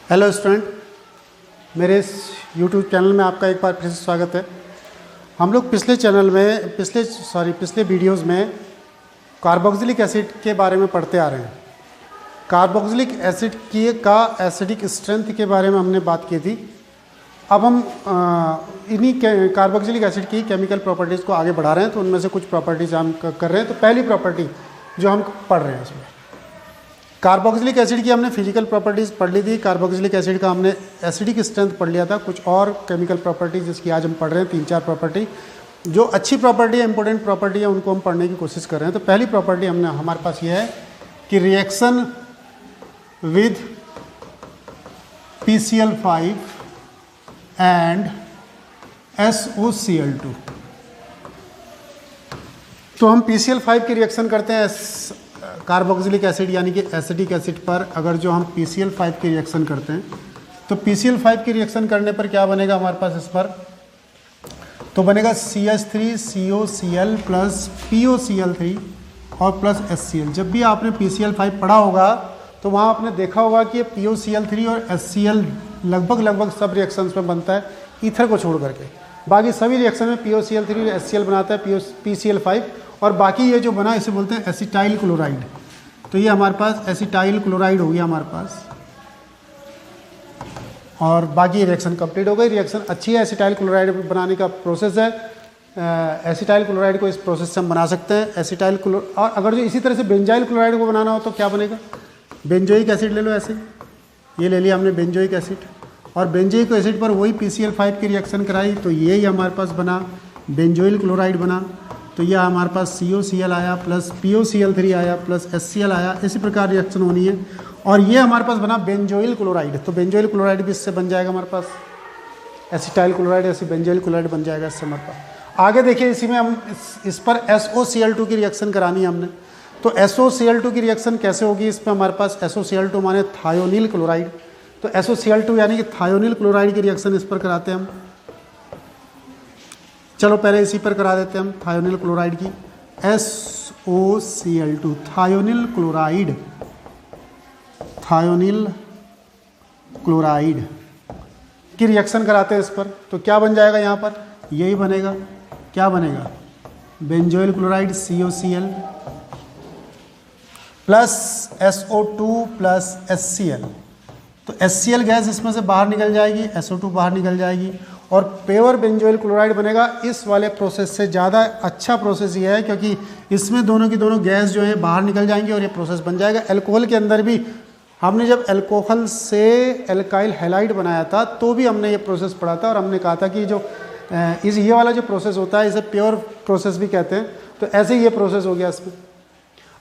Hello student, मेरे इस YouTube channel में आपका एक बार फिर से स्वागत है। हम लोग पिछले वीडियोस में कार्बोक्सिलिक एसिड के बारे में पढ़ते आ रहे हैं। कार्बोक्सिलिक एसिड का एसिडिक स्ट्रेंथ के बारे में हमने बात की थी। अब हम इन्हीं कार्बोक्सिलिक एसिड की केमिकल प्रॉपर्टीज़ को आगे बढ़ा रहे हैं, तो उनमें से कुछ प्रॉपर्टीज़ हम कर रहे हैं। तो पहली प्रॉपर्टी जो हम पढ़ रहे हैं इसमें कार्बोक्सिलिक एसिड की हमने फिजिकल प्रॉपर्टीज़ पढ़ ली थी। कार्बोक्सिलिक एसिड का हमने एसिडिक स्ट्रेंथ पढ़ लिया था। कुछ और केमिकल प्रॉपर्टीज़ जिसकी आज हम पढ़ रहे हैं, 3-4 प्रॉपर्टी जो अच्छी प्रॉपर्टी है, इंपॉर्टेंट प्रॉपर्टी है, उनको हम पढ़ने की कोशिश कर रहे हैं। तो पहली प्रॉपर्टी हमारे पास ये है कि reaction with PCl5 and SOCl2। तो हम PCl5 की रिएक्शन करते हैं कार्बोक्सिलिक एसिड यानी कि एसिडिक एसिड पर। अगर जो हम PCl5 की रिएक्शन करते हैं तो PCl5 की रिएक्शन करने पर क्या बनेगा हमारे पास इस पर, तो बनेगा CH3COCl प्लस POCl3 और प्लस HCl। जब भी आपने PCl5 पढ़ा होगा तो वहाँ आपने देखा होगा कि POCl3 और HCl लगभग सब रिएक्शंस में बनता है, ईथर को छोड़ करके। बाकी सभी रिएक्शन में POCl3 और HCl बनाता है PCl5, और बाकी ये जो बना इसे बोलते हैं एसिटाइल क्लोराइड। तो ये हमारे पास एसिटाइल क्लोराइड हो गया हमारे पास, और बाकी रिएक्शन कंप्लीट हो गई। रिएक्शन अच्छी है, एसिटाइल क्लोराइड बनाने का प्रोसेस है। एसिटाइल क्लोराइड को इस प्रोसेस से हम बना सकते हैं और अगर जो इसी तरह से बेंजाइल क्लोराइड को बनाना हो तो क्या बनेगा, बेंजोइक एसिड ले लो। ऐसे ये ले लिया हमने बेंजोइक एसिड, और बेंजोइक एसिड पर वही PCl5 की रिएक्शन कराई तो यही हमारे पास बना बेंजोइल क्लोराइड बना। तो यह हमारे पास COCl आया प्लस POCl3 आया प्लस HCl आया। इसी प्रकार रिएक्शन होनी है, और ये हमारे पास बना बेंजोइल क्लोराइड। तो बेंजोइल क्लोराइड भी इससे बन जाएगा हमारे पास, एसिटाइल क्लोराइड ऐसे बेंजोइल क्लोराइड बन जाएगा इससे हमारे पास। आगे देखिए, इसी में हम इस पर SOCl2 की रिएक्शन करानी है हमने। तो SOCl2 की रिएक्शन कैसे होगी, इस पर हमारे पास SOCl2 माने थायोनिल क्लोराइड। तो SOCl2 यानी कि थायोनिल क्लोराइड की रिएक्शन इस पर कराते हैं हम। चलो पहले इसी पर करा देते हैं हम थायोनिल क्लोराइड की। SOCl2 थायोनिल क्लोराइड की रिएक्शन कराते हैं इस पर। तो क्या बन जाएगा यहाँ पर, यही बनेगा। क्या बनेगा, benzoyl chloride COCl plus SO2 plus HCl। तो HCl गैस इसमें से बाहर निकल जाएगी, SO2 बाहर निकल जाएगी, और प्योर बेंजोइल क्लोराइड बनेगा। इस वाले प्रोसेस से ज़्यादा अच्छा प्रोसेस ये है क्योंकि इसमें दोनों की दोनों गैस जो है बाहर निकल जाएंगी और ये प्रोसेस बन जाएगा। अल्कोहल के अंदर भी हमने जब अल्कोहल से एल्काइल हैलाइड बनाया था तो भी हमने ये प्रोसेस पढ़ा था, और हमने कहा था कि जो ये वाला जो प्रोसेस होता है इसे प्योर प्रोसेस भी कहते हैं। तो ऐसे ही ये प्रोसेस हो गया इसमें।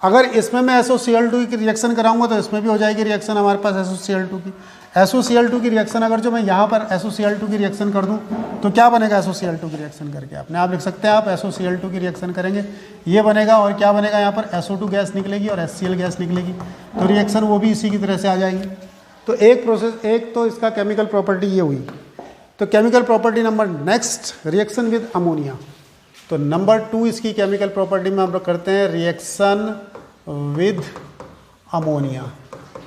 अगर इसमें मैं SOCl2 की रिएक्शन कराऊंगा तो इसमें भी हो जाएगी रिएक्शन हमारे पास SOCl2 की। SOCl2 की रिएक्शन अगर जो मैं यहाँ पर SOCl2 की रिएक्शन कर दूँ तो क्या बनेगा SOCl2 की रिएक्शन करके, अपने आप लिख सकते हैं आप। SOCl2 की रिएक्शन करेंगे ये बनेगा, और क्या बनेगा यहाँ पर SO2 गैस निकलेगी और HCl गैस निकलेगी। तो रिएक्शन वो भी इसी की तरह से आ जाएगी। तो एक तो इसका केमिकल प्रॉपर्टी ये हुई। तो chemical property number next, reaction with ammonia. तो नंबर 2 इसकी केमिकल प्रॉपर्टी में हम लोग करते हैं रिएक्शन विद अमोनिया।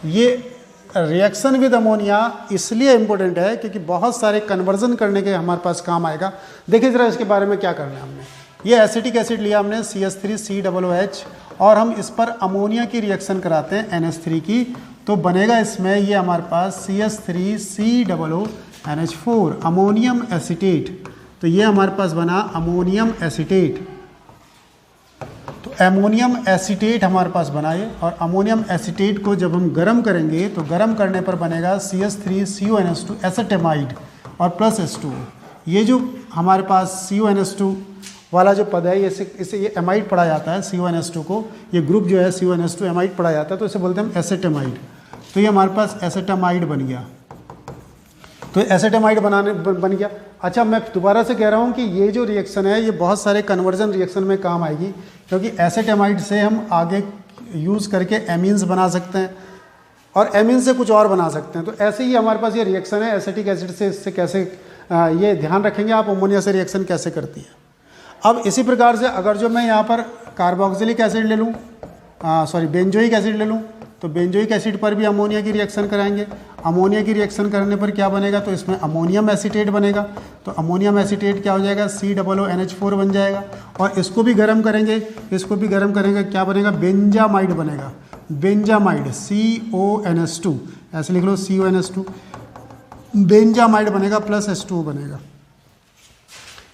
ये रिएक्शन विद अमोनिया इसलिए इम्पोर्टेंट है क्योंकि बहुत सारे कन्वर्जन करने के हमारे पास काम आएगा। देखिए ज़रा इसके बारे में क्या करना है हमने। ये एसिटिक एसिड लिया हमने CH3COOH, और हम इस पर अमोनिया की रिएक्शन कराते हैं NH3 की। तो बनेगा इसमें ये हमारे पास CH3COONH4 अमोनियम एसीटेट। तो ये हमारे पास बना अमोनियम एसीटेट। तो अमोनियम एसीटेट हमारे पास बनाए, और अमोनियम एसीटेट को जब हम गर्म करेंगे तो गर्म करने पर बनेगा CH3CONH2 एसेटेमाइड और प्लस H2। ये जो हमारे पास CONH2 वाला जो पद है इसे ये एमाइड पढ़ा जाता है। CONH2 को ये ग्रुप जो है CONH2 एमाइड पढ़ा जाता है, तो इसे बोलते हैं हम एसेटेमाइड। तो ये हमारे पास एसेटेमाइड बन गया। तो एसेटेमाइड बन गया। अच्छा, मैं दोबारा से कह रहा हूँ कि ये जो रिएक्शन है ये बहुत सारे कन्वर्जन रिएक्शन में काम आएगी, क्योंकि एसेटेमाइड से हम आगे यूज़ करके एमीन्स बना सकते हैं, और एमीन से कुछ और बना सकते हैं। तो ऐसे ही हमारे पास ये रिएक्शन है एसिटिक एसिड से, इससे कैसे ये ध्यान रखेंगे आप, अमोनिया से रिएक्शन कैसे करती है। अब इसी प्रकार से अगर जो मैं यहाँ पर कार्बोक्सिलिक एसिड ले लूँ बेंजोइक एसिड ले लूँ तो बेंजोइक एसिड पर भी अमोनिया की रिएक्शन कराएंगे। अमोनिया की रिएक्शन करने पर क्या बनेगा, तो इसमें अमोनियम एसीटेट बनेगा। तो अमोनियम एसीटेट क्या हो जाएगा, COONH4 बन जाएगा। और इसको भी गर्म करेंगे, क्या बनेगा, बेंजामाइड बनेगा। बेंजामाइड CONS2, ऐसे लिख लो CONS2, बेंजामाइड बनेगा प्लस H2O बनेगा।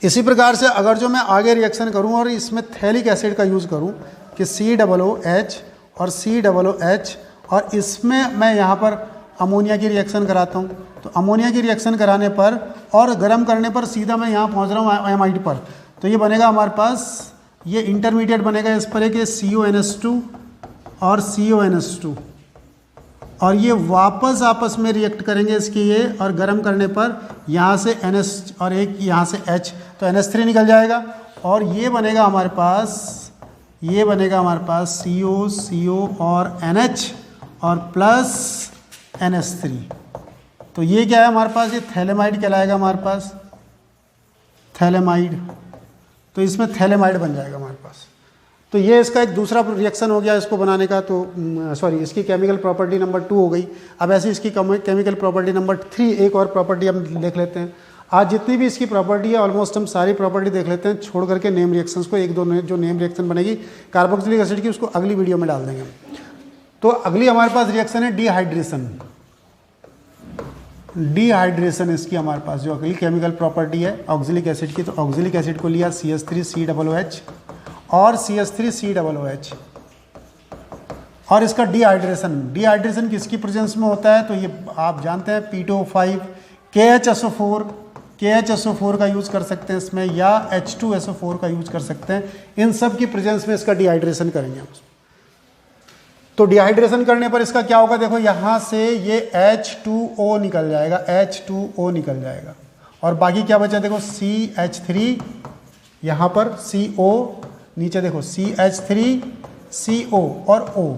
इसी प्रकार से अगर जो मैं आगे रिएक्शन करूं और इसमें थैलिक एसिड का यूज़ करूं कि COOH और COOH, और इसमें मैं यहाँ पर अमोनिया की रिएक्शन कराता हूँ, तो अमोनिया की रिएक्शन कराने पर और गर्म करने पर सीधा मैं यहाँ पहुँच रहा हूँ एमाइड पर, तो ये बनेगा हमारे पास, ये इंटरमीडिएट बनेगा इस पर एक CONS2 और CONS2, और ये वापस आपस में रिएक्ट करेंगे इसके ये, और गर्म करने पर यहाँ से NH और एक यहाँ से H, तो NH3 निकल जाएगा। और ये बनेगा हमारे पास CO और NH और प्लस NH3। तो ये क्या है हमारे पास, ये थैलेमाइड कहलाएगा हमारे पास, थैलेमाइड। तो इसमें थैलेमाइड बन जाएगा हमारे पास। तो ये इसका एक दूसरा रिएक्शन हो गया इसको बनाने का। तो इसकी केमिकल प्रॉपर्टी नंबर 2 हो गई। अब ऐसे इसकी केमिकल प्रॉपर्टी नंबर 3 एक और प्रॉपर्टी हम देख लेते हैं। आज जितनी भी इसकी प्रॉपर्टी है ऑलमोस्ट हम सारी प्रॉपर्टी देख लेते हैं, छोड़ करके नेम रिएक्शंस को, एक दो जो नेम रिएक्शन बनेगी कार्बोक्सिलिक एसिड की उसको अगली वीडियो में डाल देंगे। तो अगली हमारे पास रिएक्शन है डिहाइड्रेशन। डिहाइड्रेशन इसकी हमारे पास जो अगली केमिकल प्रॉपर्टी है ऑक्सिलिक एसिड की, तो ऑक्सिलिक एसिड को लिया CH3COOH और CH3COOH, और इसका डिहाइड्रेशन किसकी प्रेजेंस में होता है, तो ये आप जानते हैं P2O5, KHSO4 का यूज़ कर सकते हैं इसमें, या H2SO4 का यूज़ कर सकते हैं। इन सब की प्रेजेंस में इसका डिहाइड्रेशन करेंगे हम। तो डिहाइड्रेशन करने पर इसका क्या होगा, देखो यहाँ से ये H2O निकल जाएगा, और बाकी क्या बचा, देखो CH3, यहाँ पर CO, नीचे देखो CH3CO और O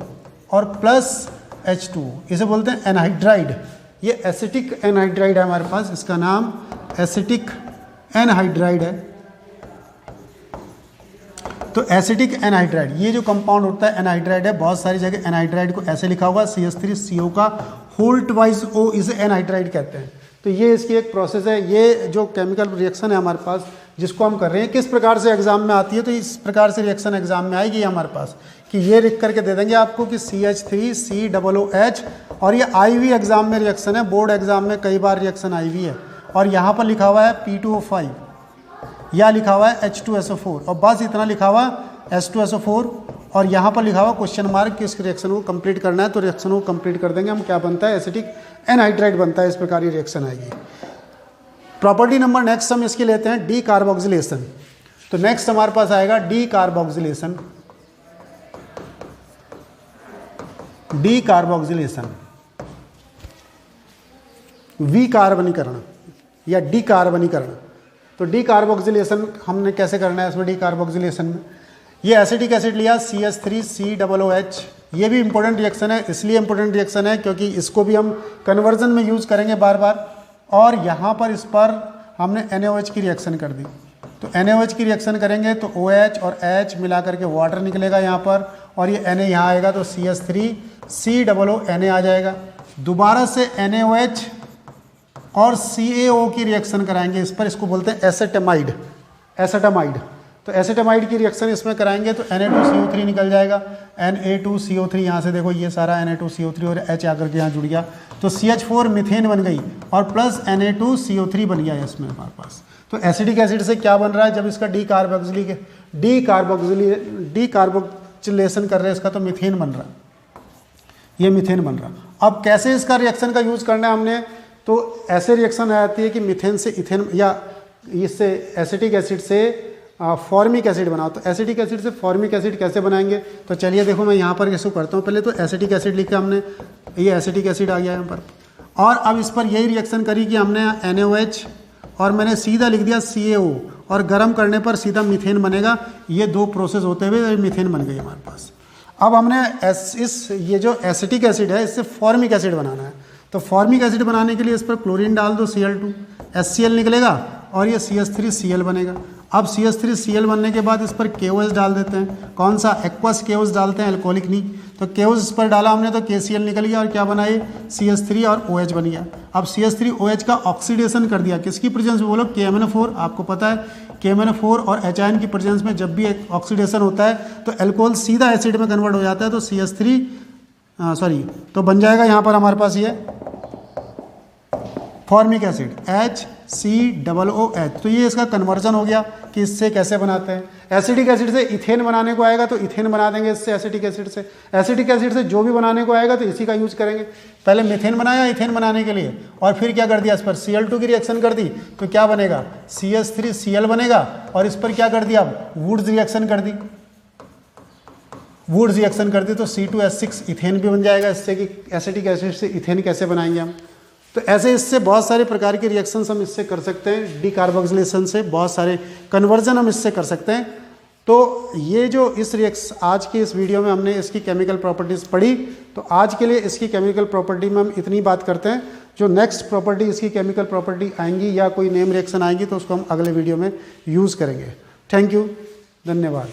और प्लस H2O, इसे बोलते हैं एनहाइड्राइड। ये एसिटिक एनहाइड्राइड है हमारे पास, इसका नाम एसिटिक एनहाइड्राइड है। तो एसिटिक एनहाइड्राइड ये जो कंपाउंड होता है एनहाइड्राइड है। बहुत सारी जगह एनहाइड्राइड को ऐसे लिखा हुआ CH3CO का होल्ट वाइज O, इसे एनहाइड्राइड कहते हैं। तो ये इसकी एक प्रोसेस है। ये जो केमिकल रिएक्शन है हमारे पास जिसको हम कर रहे हैं, किस प्रकार से एग्जाम में आती है, तो इस प्रकार से रिएक्शन एग्जाम में आएगी हमारे पास कि ये लिख करके दे देंगे आपको कि CH3COOH, और ये IV एग्जाम में रिएक्शन है, बोर्ड एग्जाम में कई बार रिएक्शन IV है। और यहाँ पर लिखा हुआ है P2O5 या लिखा हुआ है H2SO4, और बस इतना लिखा हुआ H2SO4, और यहाँ पर लिखा हुआ क्वेश्चन मार्क कि इस रिएक्शन को कंप्लीट करना है, तो रिएक्शन को कंप्लीट कर देंगे हम। क्या बनता है, एसिटिक एनहाइड्राइड बनता है। इस प्रकार ये रिएक्शन आएगी। प्रॉपर्टी नंबर नेक्स्ट हम इसकी लेते हैं डी कार्बोक्सिलेशन। तो नेक्स्ट हमारे पास आएगा डी कार्बोक्सिलेशन। डी कार्बोक्सिलेशन विकार्बनीकरण या डी कार्बनीकरण। तो डी कार्बोक्सिलेशन हमने कैसे करना है इसमें, डी कार्बोक्सिलेशन में ये एसिटिक एसिड लिया CH3COOH। ये भी इंपॉर्टेंट रिएक्शन है, इसलिए इंपॉर्टेंट रिएक्शन है क्योंकि इसको भी हम कन्वर्जन में यूज़ करेंगे बार बार। और यहाँ पर इस पर हमने NaOH की रिएक्शन कर दी, तो NaOH की रिएक्शन करेंगे तो OH और H मिला करके वाटर निकलेगा यहाँ पर, और ये Na यहाँ आएगा तो CH3COONA आ जाएगा। दोबारा से NaOH और CaO की रिएक्शन कराएंगे इस पर, इसको बोलते हैं एसेटामाइड। तो एसेटामाइड की रिएक्शन इसमें कराएंगे तो Na2CO3 निकल जाएगा। Na2CO3 यहाँ से देखो ये सारा Na2CO3 और H आकर के यहाँ जुड़ गया, तो CH4 मीथेन बन गई और प्लस Na2CO3 बन गया है इसमें हमारे पास। तो एसिडिक एसिड से क्या बन रहा है, जब इसका डी कार्बोक्सिलेशन कर रहे हैं इसका, तो मीथेन बन रहा है, ये मीथेन बन रहा। अब कैसे इसका रिएक्शन का यूज़ करना है हमने, तो ऐसे रिएक्शन आ जाती है कि मीथेन से इथेन या इससे एसिटिक एसिड से फॉर्मिक एसिड बनाओ। तो एसिटिक एसिड से फॉर्मिक एसिड कैसे बनाएंगे, तो चलिए देखो मैं यहाँ पर कैसे करता हूँ। पहले तो एसिटिक एसिड लिखा हमने, ये एसिटिक एसिड आ गया यहाँ पर, और अब इस पर यही रिएक्शन करी कि हमने NaOH और मैंने सीधा लिख दिया CaO, और गर्म करने पर सीधा मीथेन बनेगा। ये दो प्रोसेस होते हुए मीथेन बन गई हमारे पास। अब हमने ये जो एसिटिक एसिड है इससे फॉर्मिक एसिड बनाना है। तो फॉर्मिक एसिड बनाने के लिए इस पर क्लोरीन डाल दो, Cl2, HCl निकलेगा और ये CH3Cl बनेगा। अब CH3Cl बनने के बाद इस पर KOH डाल देते हैं। कौन सा? एक्वस KOH डालते हैं, अल्कोहलिक नहीं। तो KOH इस पर डाला हमने तो KCl निकल गया और क्या बना ये? CH3 और OH बन गया। अब CH3OH का ऑक्सीडेशन कर दिया, किसकी प्रेजेंस में? बोलो KMnO4। आपको पता है KMnO4 और H की प्रेजेंस में जब भी एक ऑक्सीडेशन होता है तो अल्कोहल सीधा एसिड में कन्वर्ट हो जाता है। तो CH3 तो बन जाएगा यहाँ पर हमारे पास ये फॉर्मिक एसिड HCOOH। तो ये इसका कन्वर्जन हो गया कि इससे कैसे बनाते हैं। एसिटिक एसिड से इथेन बनाने को आएगा तो इथेन बना देंगे इससे, एसिटिक एसिड से। एसिटिक एसिड से जो भी बनाने को आएगा तो इसी का यूज करेंगे। पहले मीथेन बनाया इथेन बनाने के लिए और फिर क्या कर दिया, इस पर Cl2 की रिएक्शन कर दी तो क्या बनेगा? CH3Cl बनेगा। और इस पर क्या कर दिया? वुड्स रिएक्शन कर दी। वुड्स रिएक्शन कर दी तो C2H6 इथेन भी बन जाएगा इससे, कि एसिटिक एसिड से इथेन कैसे बनाएंगे हम। तो ऐसे इससे बहुत सारे प्रकार के रिएक्शंस हम इससे कर सकते हैं। डीकार्बोक्सिलेशन से बहुत सारे कन्वर्जन हम इससे कर सकते हैं। तो ये जो आज की इस वीडियो में हमने इसकी केमिकल प्रॉपर्टीज़ पढ़ी, तो आज के लिए इसकी केमिकल प्रॉपर्टी में हम इतनी बात करते हैं। जो नेक्स्ट प्रॉपर्टी इसकी केमिकल प्रॉपर्टी आएंगी या कोई नेम रिएक्शन आएंगी तो उसको हम अगले वीडियो में यूज़ करेंगे। थैंक यू, धन्यवाद।